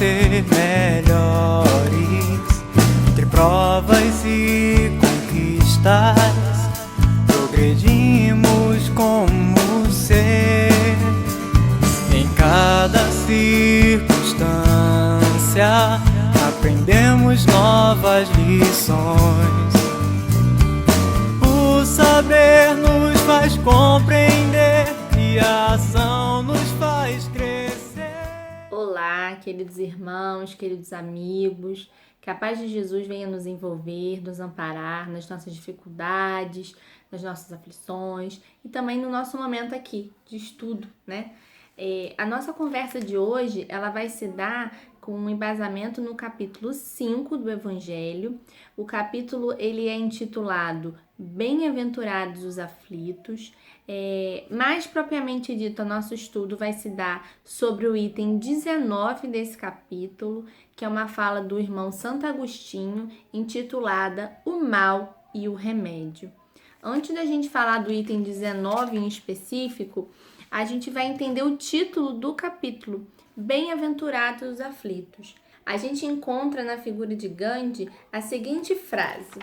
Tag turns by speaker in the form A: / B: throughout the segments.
A: ser melhores. Entre provas e conquistas, progredimos como ser. Em cada circunstância, aprendemos novas lições. O saber nos faz compreender e a ação nos faz crescer.
B: Olá, queridos irmãos, queridos amigos, que a paz de Jesus venha nos envolver, nos amparar nas nossas dificuldades, nas nossas aflições e também no nosso momento aqui de estudo, né? A nossa conversa de hoje, ela vai se dar com um embasamento no capítulo 5 do Evangelho. O capítulo, ele é intitulado Bem-aventurados os aflitos. Mais propriamente dito, o nosso estudo vai se dar sobre o item 19 desse capítulo, que é uma fala do irmão Santo Agostinho, intitulada O Mal e o Remédio. Antes da gente falar do item 19 em específico, a gente vai entender o título do capítulo, Bem-aventurados os aflitos. A gente encontra na figura de Gandhi a seguinte frase: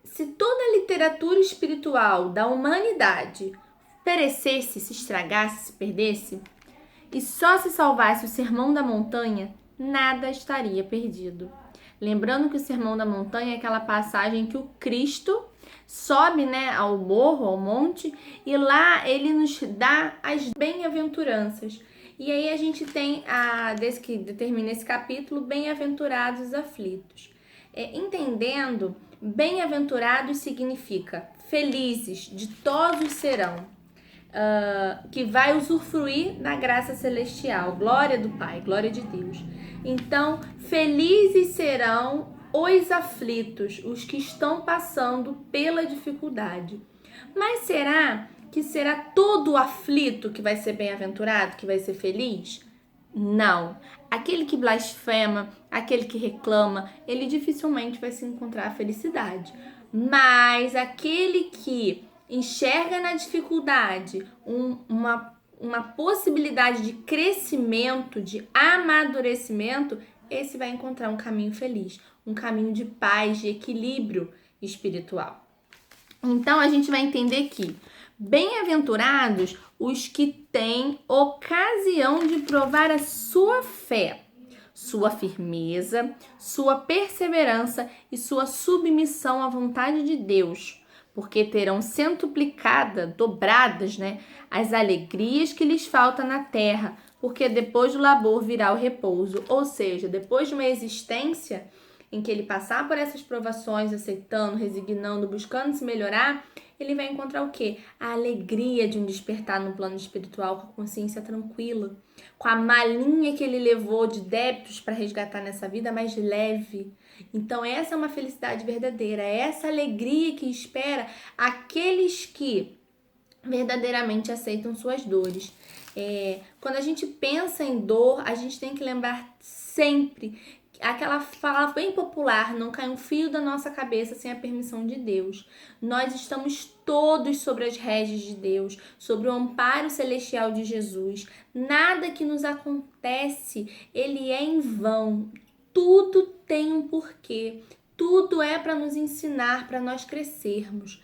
B: se toda a literatura espiritual da humanidade perecesse, se estragasse, se perdesse, e só se salvasse o Sermão da Montanha, nada estaria perdido. Lembrando que o Sermão da Montanha é aquela passagem que o Cristo sobe, ao morro, ao monte, e lá ele nos dá as bem-aventuranças. E aí a gente tem, desde que determina esse capítulo, bem-aventurados os aflitos. Entendendo, bem-aventurados significa felizes, ditosos serão, que vai usufruir da graça celestial, glória do Pai, glória de Deus. Então, felizes serão os aflitos, os que estão passando pela dificuldade. Mas será que será todo aflito que vai ser bem-aventurado, que vai ser feliz? Não. Aquele que blasfema, aquele que reclama, ele dificilmente vai se encontrar a felicidade. Mas aquele que enxerga na dificuldade uma possibilidade de crescimento, de amadurecimento, esse vai encontrar um caminho feliz, um caminho de paz, de equilíbrio espiritual. Então, a gente vai entender que bem-aventurados os que têm ocasião de provar a sua fé, sua firmeza, sua perseverança e sua submissão à vontade de Deus, porque terão centuplicadas, dobradas, as alegrias que lhes faltam na terra, porque depois do labor virá o repouso. Ou seja, depois de uma existência em que ele passar por essas provações, aceitando, resignando, buscando se melhorar, ele vai encontrar o quê? A alegria de um despertar no plano espiritual, com a consciência tranquila, com a malinha que ele levou de débitos para resgatar nessa vida mais leve. Então essa é uma felicidade verdadeira, é essa alegria que espera aqueles que verdadeiramente aceitam suas dores. Quando a gente pensa em dor, a gente tem que lembrar sempre aquela fala bem popular: não cai um fio da nossa cabeça sem a permissão de Deus. Nós estamos todos sobre as rédeas de Deus, sobre o amparo celestial de Jesus. Nada que nos acontece, ele é em vão. Tudo tem um porquê. Tudo é para nos ensinar, para nós crescermos.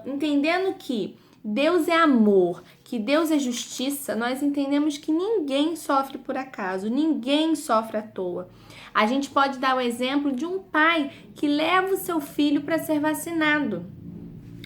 B: Entendendo que Deus é amor, que Deus é justiça, nós entendemos que ninguém sofre por acaso, ninguém sofre à toa. A gente pode dar o exemplo de um pai que leva o seu filho para ser vacinado.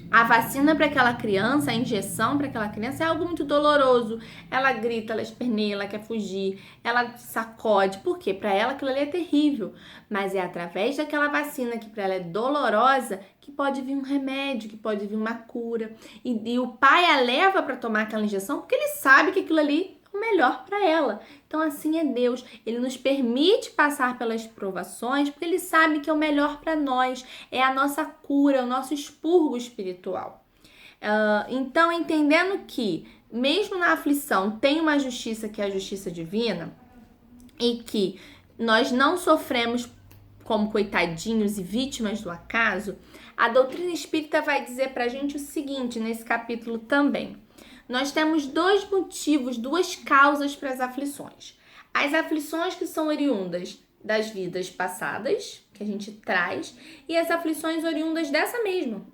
B: A vacina para aquela criança, a injeção para aquela criança é algo muito doloroso. Ela grita, ela esperneia, ela quer fugir, ela sacode. Por quê? Para ela aquilo ali é terrível. Mas é através daquela vacina que para ela é dolorosa que pode vir um remédio, que pode vir uma cura. E o pai a leva para tomar aquela injeção porque ele sabe que aquilo ali é o melhor para ela. Então assim é Deus. Ele nos permite passar pelas provações porque ele sabe que é o melhor para nós. É a nossa cura, o nosso expurgo espiritual. Então, entendendo que mesmo na aflição tem uma justiça que é a justiça divina e que nós não sofremos como coitadinhos e vítimas do acaso, a doutrina espírita vai dizer pra gente o seguinte nesse capítulo também. Nós temos dois motivos, duas causas para as aflições. as aflições que são oriundas das vidas passadas, que a gente traz, e as aflições oriundas dessa mesma,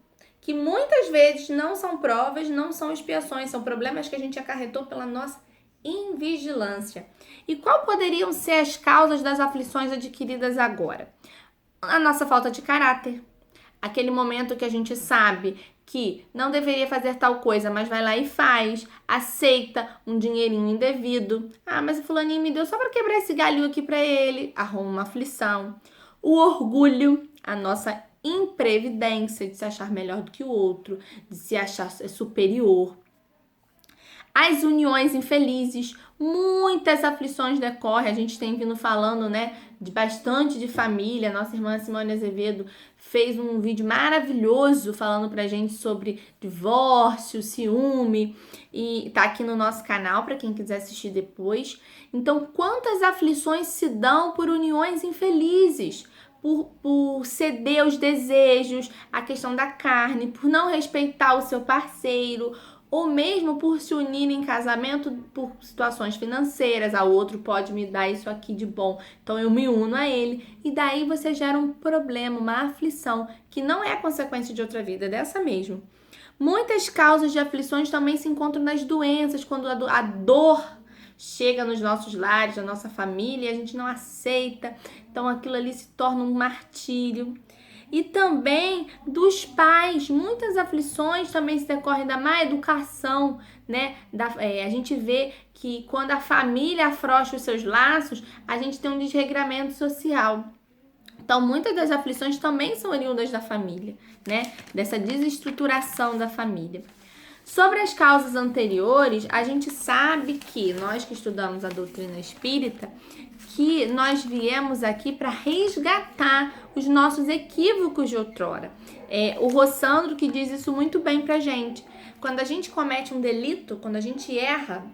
B: que muitas vezes não são provas, não são expiações, são problemas que a gente acarretou pela nossa invigilância. E qual poderiam ser as causas das aflições adquiridas agora? A nossa falta de caráter. Aquele momento que a gente sabe que não deveria fazer tal coisa, mas vai lá e faz, aceita um dinheirinho indevido. Ah, mas o fulaninho me deu só para quebrar esse galho aqui para ele. Arruma uma aflição. O orgulho, a nossa imprevidência de se achar melhor do que o outro, de se achar superior. As uniões infelizes, muitas aflições decorrem, a gente tem vindo falando, né, de família. Nossa irmã Simone Azevedo fez um vídeo maravilhoso falando pra gente sobre divórcio, ciúme, e tá aqui no nosso canal para quem quiser assistir depois. Então, quantas aflições se dão por uniões infelizes? Por ceder aos desejos, a questão da carne, por não respeitar o seu parceiro, ou mesmo por se unir em casamento por situações financeiras. O outro pode me dar isso aqui de bom, então eu me uno a ele. E daí você gera um problema, uma aflição, que não é consequência de outra vida, é dessa mesmo. Muitas causas de aflições também se encontram nas doenças, quando a dor chega nos nossos lares, na nossa família, e a gente não aceita. Então aquilo ali se torna um martírio. E também dos pais, muitas aflições também se decorrem da má educação, né? A gente vê que quando a família afrouxa os seus laços, a gente tem um desregramento social. Então, muitas das aflições também são oriundas da família, né? Dessa desestruturação da família. Sobre as causas anteriores, a gente sabe que nós que estudamos a doutrina espírita, que nós viemos aqui para resgatar os nossos equívocos de outrora. O Rossandro que diz isso muito bem pra gente. Quando a gente comete um delito, quando a gente erra,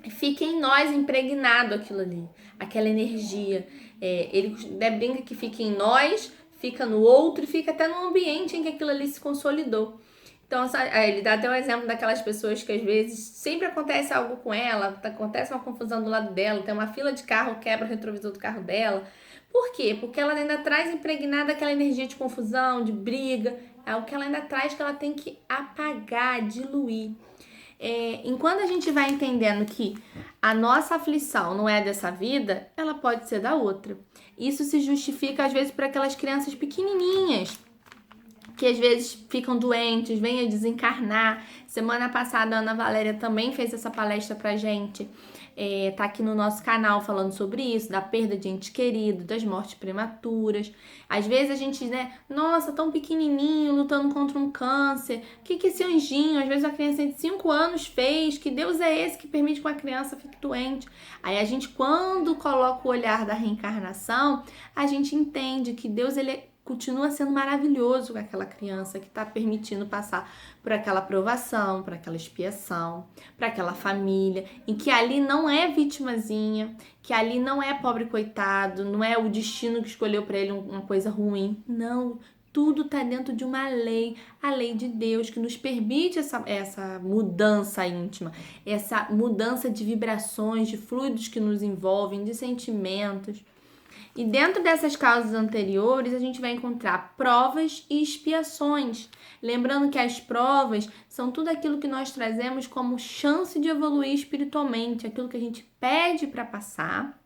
B: fica em nós impregnado aquilo ali, aquela energia. Ele brinca que fica em nós, fica no outro e fica até no ambiente em que aquilo ali se consolidou. Então, ele dá até um exemplo daquelas pessoas que às vezes sempre acontece algo com ela, acontece uma confusão do lado dela, tem uma fila de carro, quebra o retrovisor do carro dela. Por quê? Porque ela ainda traz impregnada aquela energia de confusão, de briga, é algo que ela ainda traz que ela tem que apagar, diluir. Enquanto a gente vai entendendo que a nossa aflição não é dessa vida, ela pode ser da outra. Isso se justifica às vezes por aquelas crianças pequenininhas, que às vezes ficam doentes, vêm a desencarnar. Semana passada a Ana Valéria também fez essa palestra pra gente. Tá aqui no nosso canal falando sobre isso, da perda de ente querido, das mortes prematuras. Às vezes a gente, né, nossa, tão pequenininho, lutando contra um câncer. O que esse anjinho, às vezes a criança de 5 anos fez? Que Deus é esse que permite que uma criança fique doente? Aí a gente, quando coloca o olhar da reencarnação, a gente entende que Deus, ele continua sendo maravilhoso com aquela criança que está permitindo passar por aquela provação, por aquela expiação, para aquela família, em que ali não é vitimazinha, que ali não é pobre coitado, não é o destino que escolheu para ele uma coisa ruim. Não, tudo está dentro de uma lei, a lei de Deus, que nos permite essa mudança íntima, essa mudança de vibrações, de fluidos que nos envolvem, de sentimentos. E dentro dessas causas anteriores, a gente vai encontrar provas e expiações. Lembrando que as provas são tudo aquilo que nós trazemos como chance de evoluir espiritualmente, aquilo que a gente pede para passar,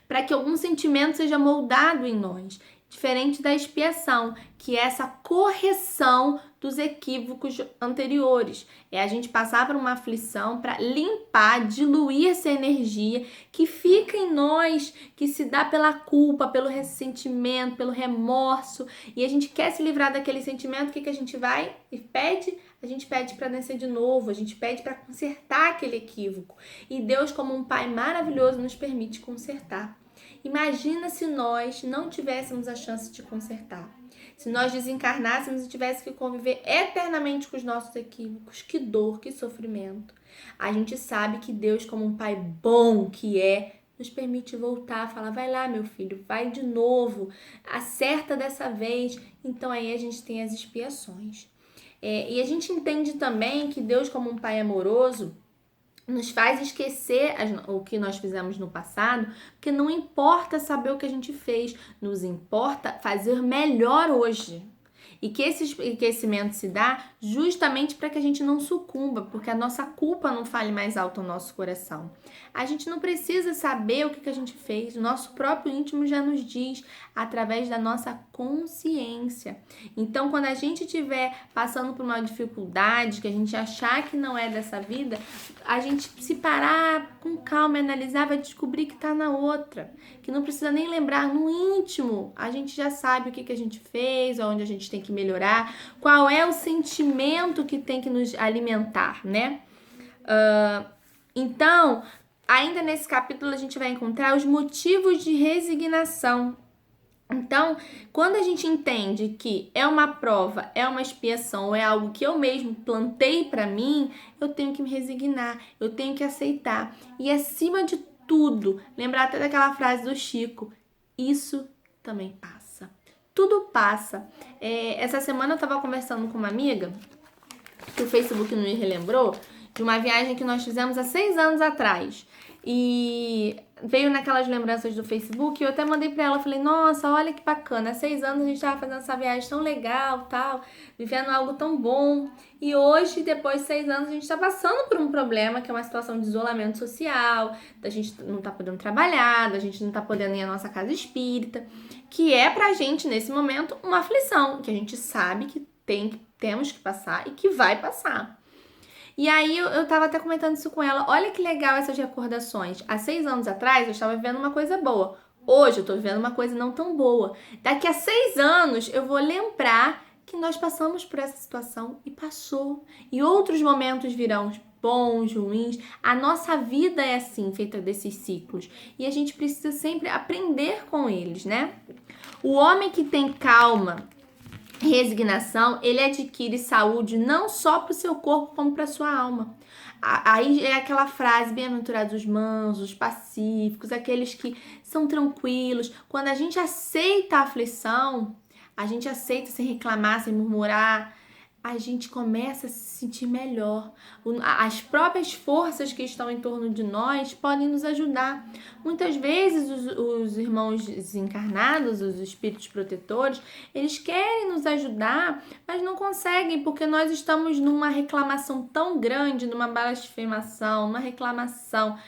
B: para que algum sentimento seja moldado em nós. Diferente da expiação, que é essa correção dos equívocos anteriores. É a gente passar por uma aflição para limpar, diluir essa energia que fica em nós, que se dá pela culpa, pelo ressentimento, pelo remorso. E a gente quer se livrar daquele sentimento, o que a gente vai e pede? A gente pede para nascer de novo, a gente pede para consertar aquele equívoco. E Deus, como um Pai maravilhoso, nos permite consertar. Imagina se nós não tivéssemos a chance de consertar. Se nós desencarnássemos e tivéssemos que conviver eternamente com os nossos equívocos. Que dor, que sofrimento. A gente sabe que Deus, como um Pai bom que é, nos permite voltar, falar, vai lá meu filho, vai de novo, acerta dessa vez. Então aí a gente tem as expiações. E a gente entende também que Deus, como um Pai amoroso, nos faz esquecer o que nós fizemos no passado, porque não importa saber o que a gente fez, nos importa fazer melhor hoje. E que esse esquecimento se dá justamente para que a gente não sucumba, porque a nossa culpa não fale mais alto no nosso coração. A gente não precisa saber o que a gente fez, o nosso próprio íntimo já nos diz, através da nossa consciência. Então, quando a gente estiver passando por uma dificuldade, que a gente achar que não é dessa vida, a gente se parar com calma e analisar, vai descobrir que está na outra, que não precisa nem lembrar, no íntimo a gente já sabe o que a gente fez, onde a gente tem que melhorar, qual é o sentimento que tem que nos alimentar, né? Então, ainda nesse capítulo a gente vai encontrar os motivos de resignação. Então, quando a gente entende que é uma prova, é uma expiação, ou é algo que eu mesmo plantei para mim, eu tenho que me resignar, eu tenho que aceitar. E acima de tudo, lembrar até daquela frase do Chico, isso também passa. Tudo passa. Essa semana eu estava conversando com uma amiga, que o Facebook me relembrou, de uma viagem que nós fizemos há 6 anos atrás. E veio naquelas lembranças do Facebook e eu até mandei pra ela, falei, nossa, olha que bacana, há 6 anos a gente tava fazendo essa viagem tão legal, tal, vivendo algo tão bom. E hoje, depois de 6 anos, a gente tá passando por um problema, que é uma situação de isolamento social, da gente não tá podendo trabalhar, da gente não tá podendo ir à nossa casa espírita, que é pra gente, nesse momento, uma aflição, que a gente sabe que temos que passar e que vai passar. E aí eu tava até comentando isso com ela. Olha que legal essas recordações. Há 6 anos atrás eu estava vivendo uma coisa boa. Hoje eu tô vivendo uma coisa não tão boa. Daqui a 6 anos eu vou lembrar que nós passamos por essa situação e passou. E outros momentos virão, bons, ruins. A nossa vida é assim, feita desses ciclos. E a gente precisa sempre aprender com eles, né? O homem que tem calma, resignação, ele adquire saúde não só para o seu corpo, como para a sua alma. Aí é aquela frase, bem-aventurados os mansos, os pacíficos, aqueles que são tranquilos. Quando a gente aceita a aflição, a gente aceita sem reclamar, sem murmurar, a gente começa a se sentir melhor. As próprias forças que estão em torno de nós podem nos ajudar. Muitas vezes os irmãos desencarnados, os espíritos protetores, eles querem nos ajudar, mas não conseguem, porque nós estamos numa reclamação tão grande, numa blasfemação, numa reclamação,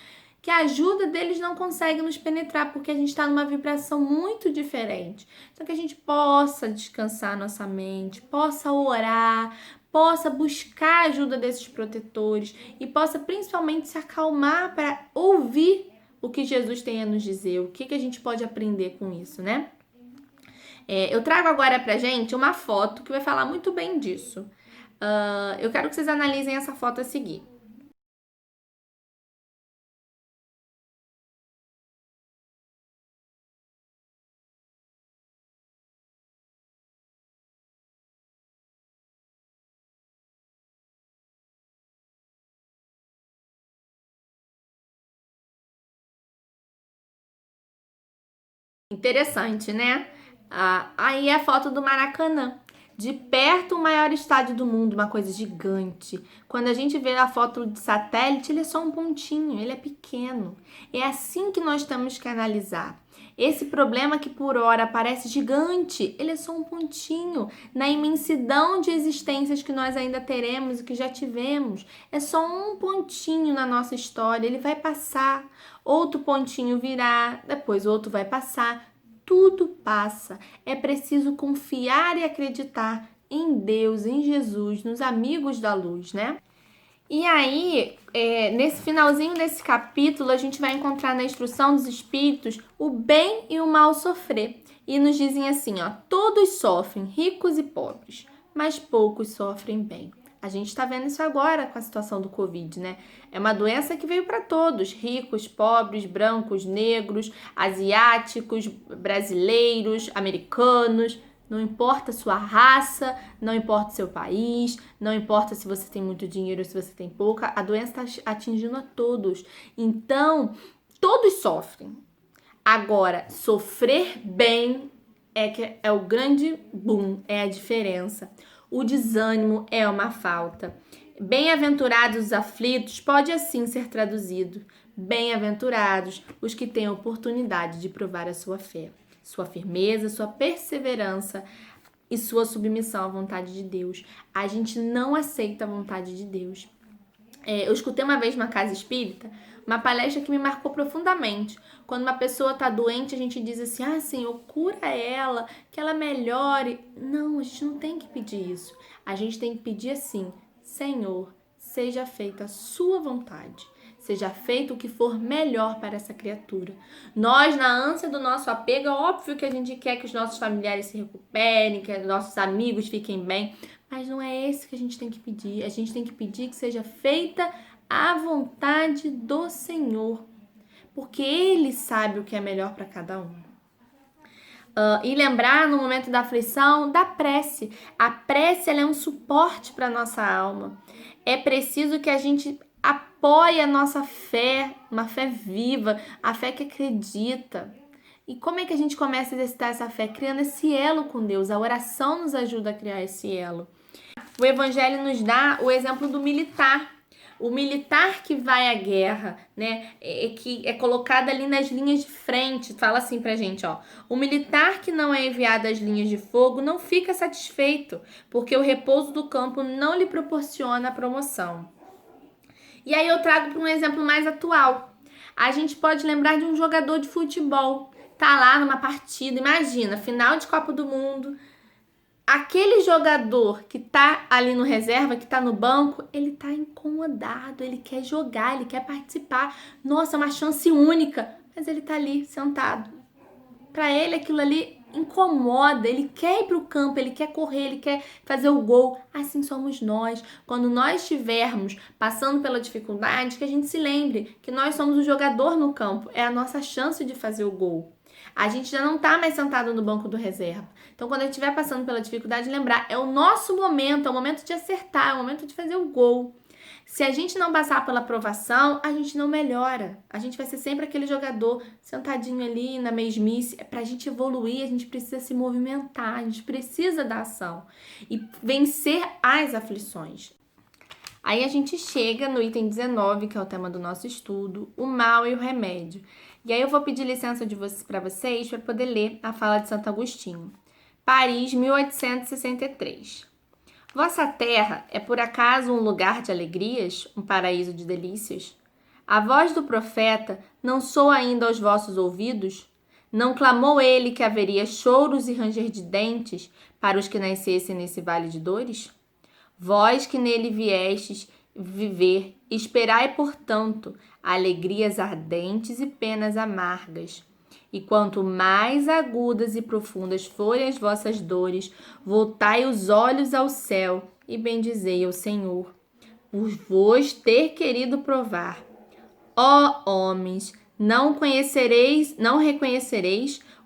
B: que a ajuda deles não consegue nos penetrar, porque a gente está numa vibração muito diferente. Então, que a gente possa descansar nossa mente, possa orar, possa buscar a ajuda desses protetores e possa principalmente se acalmar para ouvir o que Jesus tem a nos dizer, o que a gente pode aprender com isso, né? Eu trago agora pra gente uma foto que vai falar muito bem disso. Eu quero que vocês analisem essa foto a seguir. Interessante, né? Aí é a foto do Maracanã. De perto, o maior estádio do mundo, uma coisa gigante. Quando a gente vê a foto de satélite, ele é só um pontinho, ele é pequeno. É assim que nós temos que analisar. Esse problema que por hora parece gigante, ele é só um pontinho na imensidão de existências que nós ainda teremos e que já tivemos. É só um pontinho na nossa história, ele vai passar. Outro pontinho virá, depois outro vai passar. Tudo passa. É preciso confiar e acreditar em Deus, em Jesus, nos amigos da luz, né? E aí, nesse finalzinho desse capítulo, a gente vai encontrar na instrução dos espíritos o bem e o mal sofrer. E nos dizem assim, ó, todos sofrem, ricos e pobres, mas poucos sofrem bem. A gente está vendo isso agora com a situação do Covid, né? É uma doença que veio para todos, ricos, pobres, brancos, negros, asiáticos, brasileiros, americanos. Não importa a sua raça, não importa o seu país, não importa se você tem muito dinheiro ou se você tem pouca, a doença está atingindo a todos. Então, todos sofrem. Agora, sofrer bem é o grande boom, é a diferença. O desânimo é uma falta. Bem-aventurados os aflitos pode assim ser traduzido. Bem-aventurados os que têm a oportunidade de provar a sua fé, sua firmeza, sua perseverança e sua submissão à vontade de Deus. A gente não aceita a vontade de Deus. Eu escutei uma vez numa casa espírita uma palestra que me marcou profundamente. Quando uma pessoa está doente, a gente diz assim: ah, Senhor, cura ela, que ela melhore. Não, a gente não tem que pedir isso. A gente tem que pedir assim: Senhor, seja feita a sua vontade. Seja feito o que for melhor para essa criatura. Nós, na ânsia do nosso apego, é óbvio que a gente quer que os nossos familiares se recuperem, que os nossos amigos fiquem bem, mas não é esse que a gente tem que pedir. A gente tem que pedir que seja feita a vontade do Senhor, porque Ele sabe o que é melhor para cada um. E lembrar no momento da aflição da prece. A prece, ela é um suporte para a nossa alma. É preciso que a gente apoie a nossa fé, uma fé viva, a fé que acredita. E como é que a gente começa a exercitar essa fé? Criando esse elo com Deus. A oração nos ajuda a criar esse elo. O Evangelho nos dá o exemplo do militar. O militar que vai à guerra, né, que é colocado ali nas linhas de frente, fala assim pra gente, ó: o militar que não é enviado às linhas de fogo não fica satisfeito, porque o repouso do campo não lhe proporciona a promoção. E aí eu trago para um exemplo mais atual. A gente pode lembrar de um jogador de futebol, tá lá numa partida, imagina, final de Copa do Mundo. Aquele jogador que tá ali no reserva, que tá no banco, ele tá incomodado, ele quer jogar, ele quer participar. Nossa, é uma chance única, mas ele tá ali sentado. Para ele aquilo ali incomoda, ele quer ir pro campo, ele quer correr, ele quer fazer o gol. Assim somos nós. Quando nós estivermos passando pela dificuldade, que a gente se lembre que nós somos o jogador no campo, é a nossa chance de fazer o gol. A gente já não tá mais sentado no banco do reserva. Então, quando a gente estiver passando pela dificuldade, lembrar, é o nosso momento, é o momento de acertar, é o momento de fazer o gol. Se a gente não passar pela aprovação, a gente não melhora. A gente vai ser sempre aquele jogador sentadinho ali na mesmice. Pra gente evoluir, a gente precisa se movimentar, a gente precisa da ação e vencer as aflições. Aí a gente chega no item 19, que é o tema do nosso estudo, o mal e o remédio. E aí eu vou pedir licença para vocês para poder ler a fala de Santo Agostinho. Paris, 1863. Vossa terra é por acaso um lugar de alegrias, um paraíso de delícias? A voz do profeta não soa ainda aos vossos ouvidos? Não clamou ele que haveria choros e ranger de dentes para os que nascessem nesse vale de dores? Vós que nele viestes viver, esperai, portanto, alegrias ardentes e penas amargas. E quanto mais agudas e profundas forem as vossas dores, voltai os olhos ao céu e bendizei ao Senhor, por vos ter querido provar. Ó homens, não reconhecereis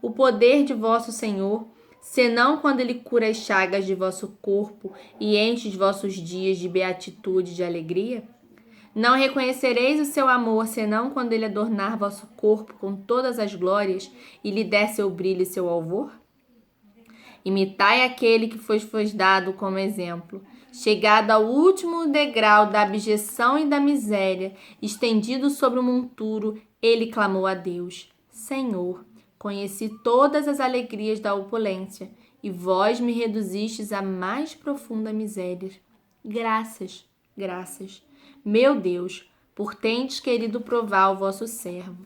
B: o poder de vosso Senhor, senão quando ele cura as chagas de vosso corpo e enche os vossos dias de beatitude e de alegria? Não reconhecereis o seu amor, senão quando ele adornar vosso corpo com todas as glórias e lhe der seu brilho e seu alvor? Imitai aquele que vos dado como exemplo, chegado ao último degrau da abjeção e da miséria, estendido sobre o monturo, ele clamou a Deus: Senhor, conheci todas as alegrias da opulência, e vós me reduzistes à mais profunda miséria. Graças, graças, meu Deus, por tendes querido provar o vosso servo.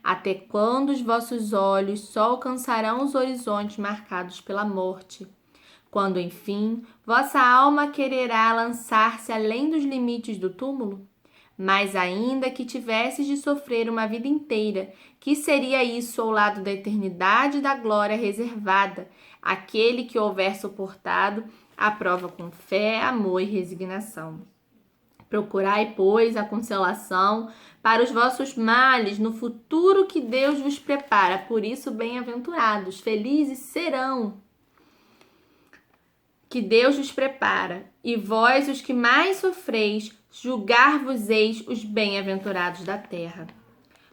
B: Até quando os vossos olhos só alcançarão os horizontes marcados pela morte? Quando, enfim, vossa alma quererá lançar-se além dos limites do túmulo? Mas ainda que tivesses de sofrer uma vida inteira, que seria isso ao lado da eternidade e da glória reservada, aquele que houver suportado a prova com fé, amor e resignação. Procurai, pois, a consolação para os vossos males no futuro que Deus vos prepara. Por isso, bem-aventurados, felizes serão, que Deus vos prepara. E vós, os que mais sofreis, julgar-vos-eis os bem-aventurados da terra.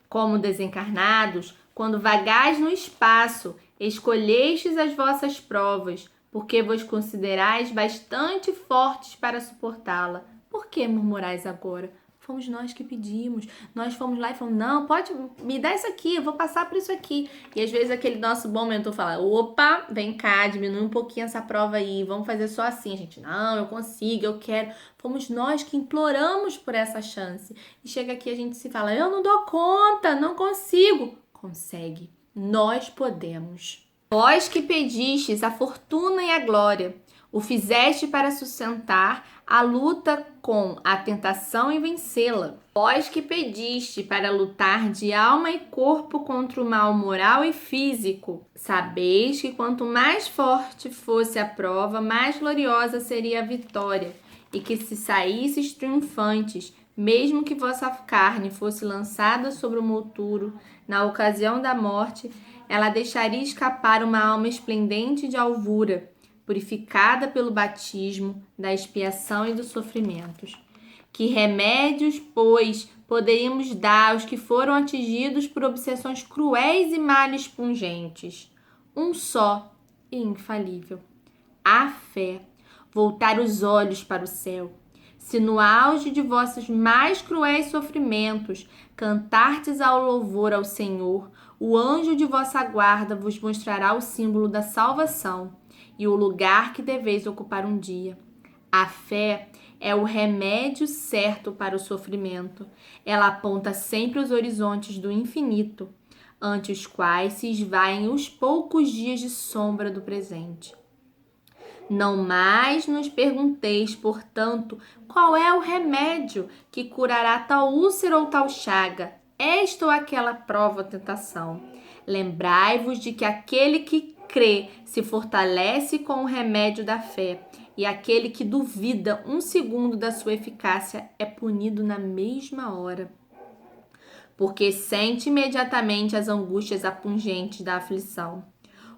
B: Como desencarnados, quando vagais no espaço, escolhestes as vossas provas, porque vos considerais bastante fortes para suportá-la. Por que murmurais agora? Fomos nós que pedimos. Nós fomos lá e falamos, não, pode me dar isso aqui, eu vou passar por isso aqui. E às vezes aquele nosso bom mentor fala, opa, vem cá, diminui um pouquinho essa prova aí, vamos fazer só assim. A gente, não, eu consigo, eu quero. Fomos nós que imploramos por essa chance. E chega aqui a gente se fala, eu não dou conta, não consigo. Consegue, nós podemos. Vós que pedistes a fortuna e a glória, o fizeste para sustentar a luta com a tentação e vencê-la. Vós que pediste para lutar de alma e corpo contra o mal moral e físico, sabeis que quanto mais forte fosse a prova, mais gloriosa seria a vitória, e que se saísseis triunfantes, mesmo que vossa carne fosse lançada sobre o monturo, na ocasião da morte, ela deixaria escapar uma alma esplendente de alvura, purificada pelo batismo, da expiação e dos sofrimentos. Que remédios, pois, poderíamos dar aos que foram atingidos por obsessões cruéis e males pungentes? Um só e infalível: a fé. Voltar os olhos para o céu. Se no auge de vossos mais cruéis sofrimentos cantardes ao louvor ao Senhor, o anjo de vossa guarda vos mostrará o símbolo da salvação e o lugar que deveis ocupar um dia. A fé é o remédio certo para o sofrimento. Ela aponta sempre os horizontes do infinito, ante os quais se esvaem os poucos dias de sombra do presente. Não mais nos pergunteis, portanto, qual é o remédio que curará tal úlcera ou tal chaga, esta ou aquela prova ou tentação. Lembrai-vos de que aquele que crê se fortalece com o remédio da fé, e aquele que duvida um segundo da sua eficácia é punido na mesma hora, porque sente imediatamente as angústias apungentes da aflição.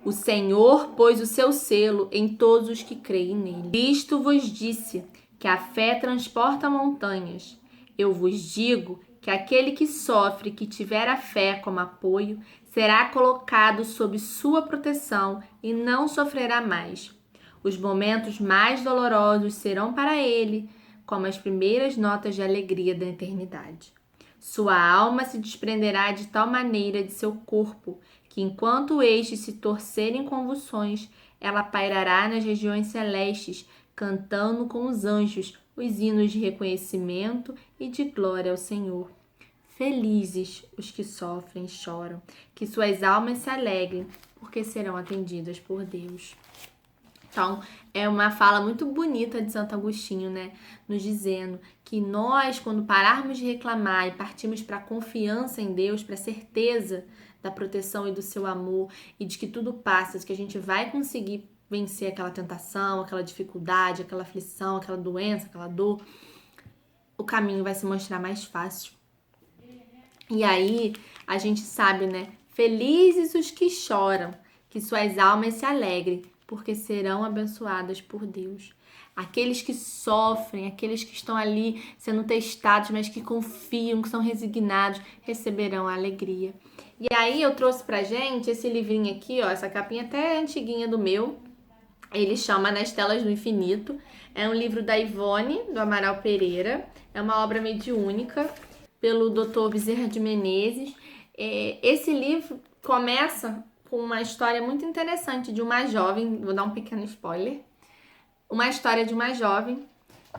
B: O Senhor pôs o seu selo em todos os que creem nele. Cristo vos disse que a fé transporta montanhas. Eu vos digo que aquele que sofre, que tiver a fé como apoio, será colocado sob sua proteção e não sofrerá mais. Os momentos mais dolorosos serão para ele como as primeiras notas de alegria da eternidade. Sua alma se desprenderá de tal maneira de seu corpo que, enquanto estes se torcerem em convulsões, ela pairará nas regiões celestes, cantando com os anjos os hinos de reconhecimento e de glória ao Senhor. Felizes os que sofrem e choram, que suas almas se alegrem, porque serão atendidas por Deus. Então, é uma fala muito bonita de Santo Agostinho, né? Nos dizendo que nós, quando pararmos de reclamar e partirmos para a confiança em Deus, para a certeza da proteção e do seu amor e de que tudo passa, de que a gente vai conseguir vencer aquela tentação, aquela dificuldade, aquela aflição, aquela doença, aquela dor, o caminho vai se mostrar mais fácil. E aí, a gente sabe, né? Felizes os que choram, que suas almas se alegrem, porque serão abençoadas por Deus. Aqueles que sofrem, aqueles que estão ali sendo testados, mas que confiam, que são resignados, receberão a alegria. E aí eu trouxe pra gente esse livrinho aqui, ó, essa capinha até antiguinha do meu. Ele chama Nas Telas do Infinito. É um livro da Ivone, do Amaral Pereira. É uma obra mediúnica, pelo Dr. Bezerra de Menezes. Esse livro começa com uma história muito interessante de uma jovem, vou dar um pequeno spoiler, uma história de uma jovem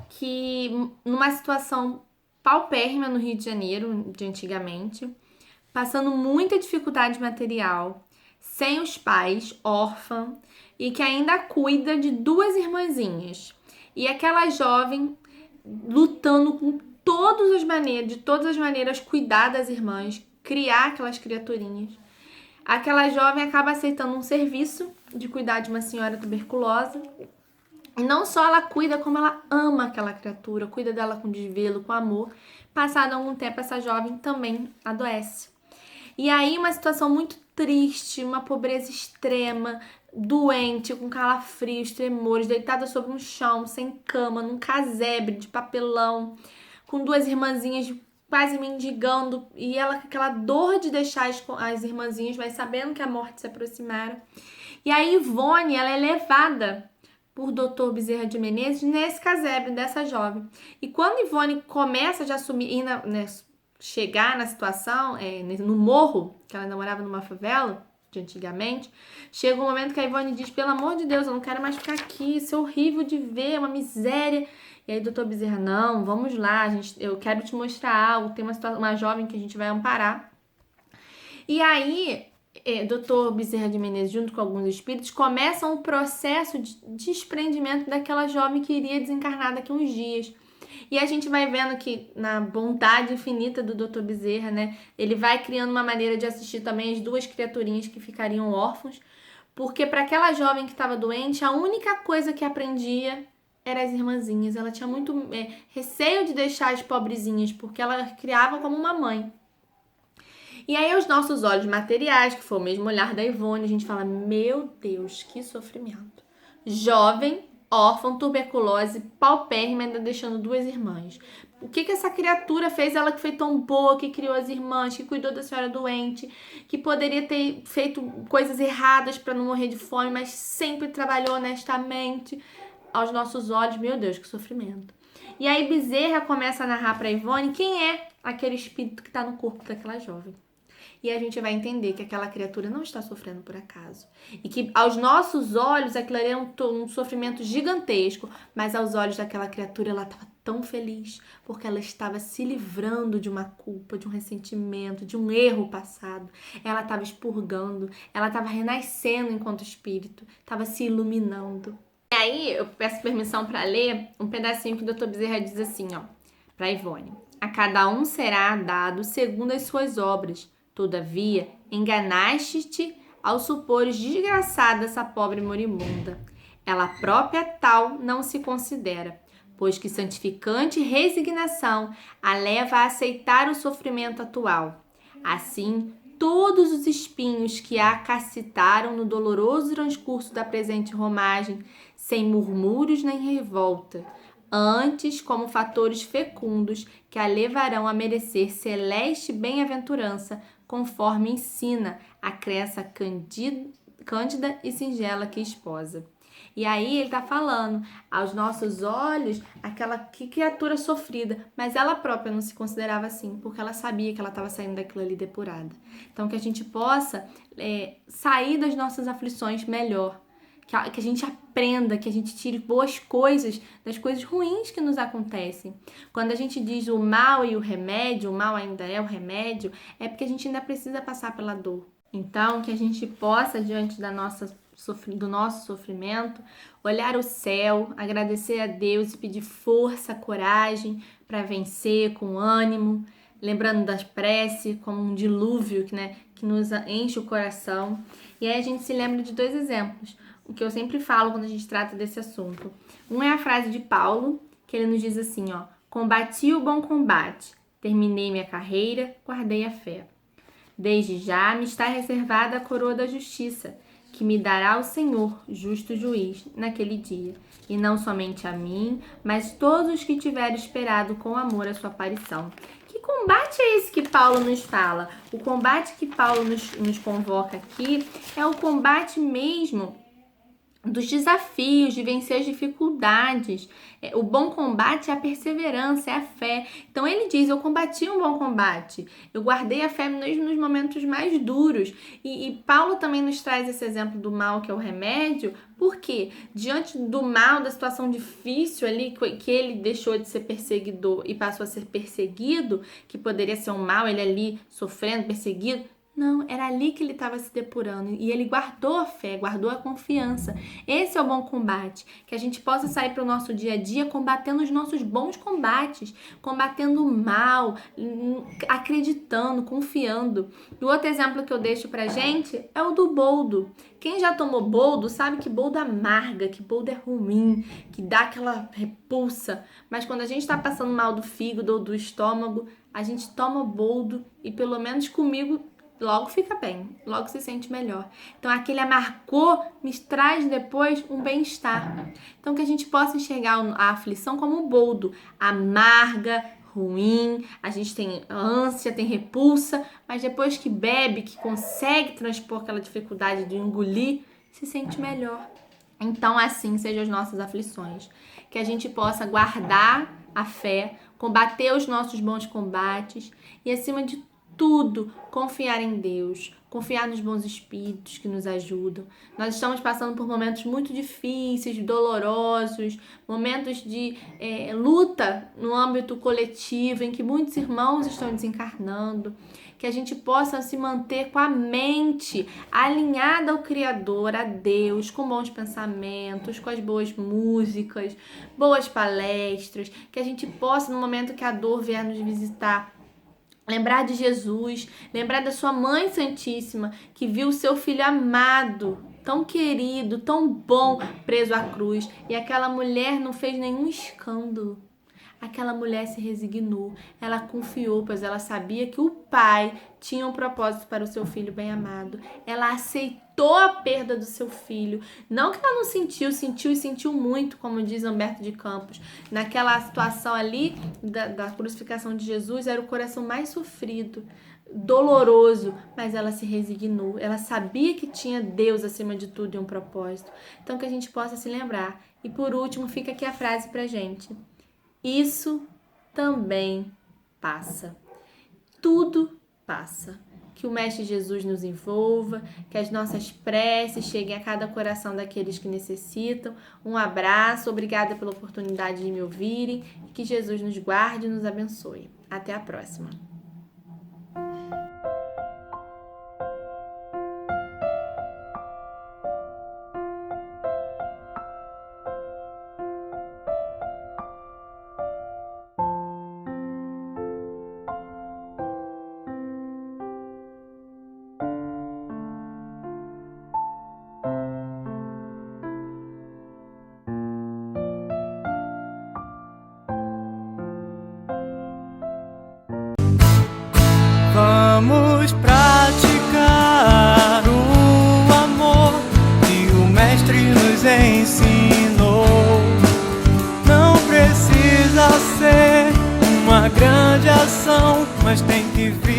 B: que, numa situação paupérrima no Rio de Janeiro, de antigamente, passando muita dificuldade material, sem os pais, órfã, e que ainda cuida de duas irmãzinhas. E aquela jovem lutando com de todas as maneiras, cuidar das irmãs, criar aquelas criaturinhas. Aquela jovem acaba aceitando um serviço de cuidar de uma senhora tuberculosa. E não só ela cuida, como ela ama aquela criatura, cuida dela com desvelo, com amor. Passado algum tempo, essa jovem também adoece. E aí, uma situação muito triste, uma pobreza extrema, doente, com calafrios, tremores, deitada sobre um chão, sem cama, num casebre de papelão, com duas irmãzinhas quase mendigando, e ela com aquela dor de deixar as irmãzinhas, mas sabendo que a morte se aproximara. E a Ivone, ela é levada por Dr. Bezerra de Menezes nesse casebre dessa jovem. E quando Ivone começa a assumir, chegar na situação, no morro, que ela ainda morava numa favela de antigamente, chega um momento que a Ivone diz, pelo amor de Deus, eu não quero mais ficar aqui, isso é horrível de ver, é uma miséria. E aí o Dr. Bezerra, não, vamos lá, eu quero te mostrar algo, tem uma jovem que a gente vai amparar. E aí, Dr. Bezerra de Menezes, junto com alguns espíritos, começam o processo de desprendimento daquela jovem que iria desencarnar daqui a uns dias. E a gente vai vendo que, na bondade infinita do Dr. Bezerra, né, ele vai criando uma maneira de assistir também as duas criaturinhas que ficariam órfãos, porque para aquela jovem que estava doente, a única coisa que aprendia eram as irmãzinhas. Ela tinha muito receio de deixar as pobrezinhas, porque ela criava como uma mãe. E aí, aos nossos olhos materiais, que foi o mesmo olhar da Ivone, a gente fala, meu Deus, que sofrimento. Jovem, órfão, tuberculose, paupérrima, ainda deixando duas irmãs. O que essa criatura fez? Ela que foi tão boa, que criou as irmãs, que cuidou da senhora doente, que poderia ter feito coisas erradas para não morrer de fome, mas sempre trabalhou honestamente. Aos nossos olhos, meu Deus, que sofrimento. E aí Bezerra começa a narrar para Ivone quem é aquele espírito que está no corpo daquela jovem. E a gente vai entender que aquela criatura não está sofrendo por acaso. E que aos nossos olhos aquilo ali é um sofrimento gigantesco. Mas aos olhos daquela criatura ela estava tão feliz. Porque ela estava se livrando de uma culpa, de um ressentimento, de um erro passado. Ela estava expurgando. Ela estava renascendo enquanto espírito. Estava se iluminando. E aí eu peço permissão para ler um pedacinho que o Dr. Bezerra diz assim, ó. Para Ivone. A cada um será dado segundo as suas obras. Todavia, enganaste-te ao supores desgraçada essa pobre moribunda. Ela própria tal não se considera, pois que santificante resignação a leva a aceitar o sofrimento atual. Assim, todos os espinhos que a cacitaram no doloroso transcurso da presente romagem, sem murmúrios nem revolta, antes como fatores fecundos que a levarão a merecer celeste bem-aventurança, conforme ensina a crença cândida e singela que esposa. E aí ele está falando, aos nossos olhos, que criatura sofrida, mas ela própria não se considerava assim, porque ela sabia que ela estava saindo daquilo ali depurada. Então que a gente possa sair das nossas aflições melhor, que a gente aprenda, que a gente tire boas coisas das coisas ruins que nos acontecem. Quando a gente diz o mal e o remédio, o mal ainda é o remédio, é porque a gente ainda precisa passar pela dor. Então, que a gente possa, diante do nosso sofrimento, olhar o céu, agradecer a Deus e pedir força, coragem para vencer com ânimo, lembrando das preces como um dilúvio que nos enche o coração. E aí a gente se lembra de dois exemplos, o que eu sempre falo quando a gente trata desse assunto. Um é a frase de Paulo, que ele nos diz assim, ó, combati o bom combate, terminei minha carreira, guardei a fé. Desde já me está reservada a coroa da justiça, que me dará o Senhor, justo juiz, naquele dia. E não somente a mim, mas todos os que tiverem esperado com amor a sua aparição. Que combate é esse que Paulo nos fala? O combate que Paulo nos convoca aqui é o combate mesmo dos desafios, de vencer as dificuldades. O bom combate é a perseverança, é a fé. Então ele diz, eu combati um bom combate, eu guardei a fé mesmo nos momentos mais duros. E Paulo também nos traz esse exemplo do mal, que é o remédio, porque diante do mal, da situação difícil ali, que ele deixou de ser perseguidor e passou a ser perseguido, que poderia ser um mal, ele ali sofrendo, perseguido, não, era ali que ele estava se depurando e ele guardou a fé, guardou a confiança. Esse é o bom combate, que a gente possa sair para o nosso dia a dia combatendo os nossos bons combates, combatendo o mal, acreditando, confiando. E o outro exemplo que eu deixo pra gente é o do boldo. Quem já tomou boldo sabe que boldo amarga, que boldo é ruim, que dá aquela repulsa. Mas quando a gente está passando mal do fígado ou do estômago, a gente toma boldo e pelo menos comigo logo fica bem, logo se sente melhor. Então aquele amargor me traz depois um bem-estar. Então que a gente possa enxergar a aflição como um boldo, amarga, ruim, a gente tem ânsia, tem repulsa, mas depois que bebe, que consegue transpor aquela dificuldade de engolir, se sente melhor. Então, assim sejam as nossas aflições. Que a gente possa guardar a fé, combater os nossos bons combates e, acima de tudo, confiar em Deus, confiar nos bons espíritos que nos ajudam. Nós estamos passando por momentos muito difíceis, dolorosos, momentos de luta no âmbito coletivo, em que muitos irmãos estão desencarnando. Que a gente possa se manter com a mente alinhada ao Criador, a Deus, com bons pensamentos, com as boas músicas, boas palestras, que a gente possa, no momento que a dor vier nos visitar, lembrar de Jesus, lembrar da sua Mãe Santíssima, que viu o seu Filho amado, tão querido, tão bom, preso à cruz. E aquela mulher não fez nenhum escândalo. Aquela mulher se resignou, ela confiou, pois ela sabia que o Pai tinha um propósito para o seu filho bem amado. Ela aceitou a perda do seu filho. Não que ela não sentiu e sentiu muito, como diz Humberto de Campos. Naquela situação ali da crucificação de Jesus, era o coração mais sofrido, doloroso, mas ela se resignou. Ela sabia que tinha Deus acima de tudo e um propósito. Então que a gente possa se lembrar. E por último, fica aqui a frase pra gente. Isso também passa. Tudo passa. Que o Mestre Jesus nos envolva, que as nossas preces cheguem a cada coração daqueles que necessitam. Um abraço, obrigada pela oportunidade de me ouvirem e que Jesus nos guarde e nos abençoe. Até a próxima.
A: Vamos praticar o amor que o Mestre nos ensinou. Não precisa ser uma grande ação, mas tem que vir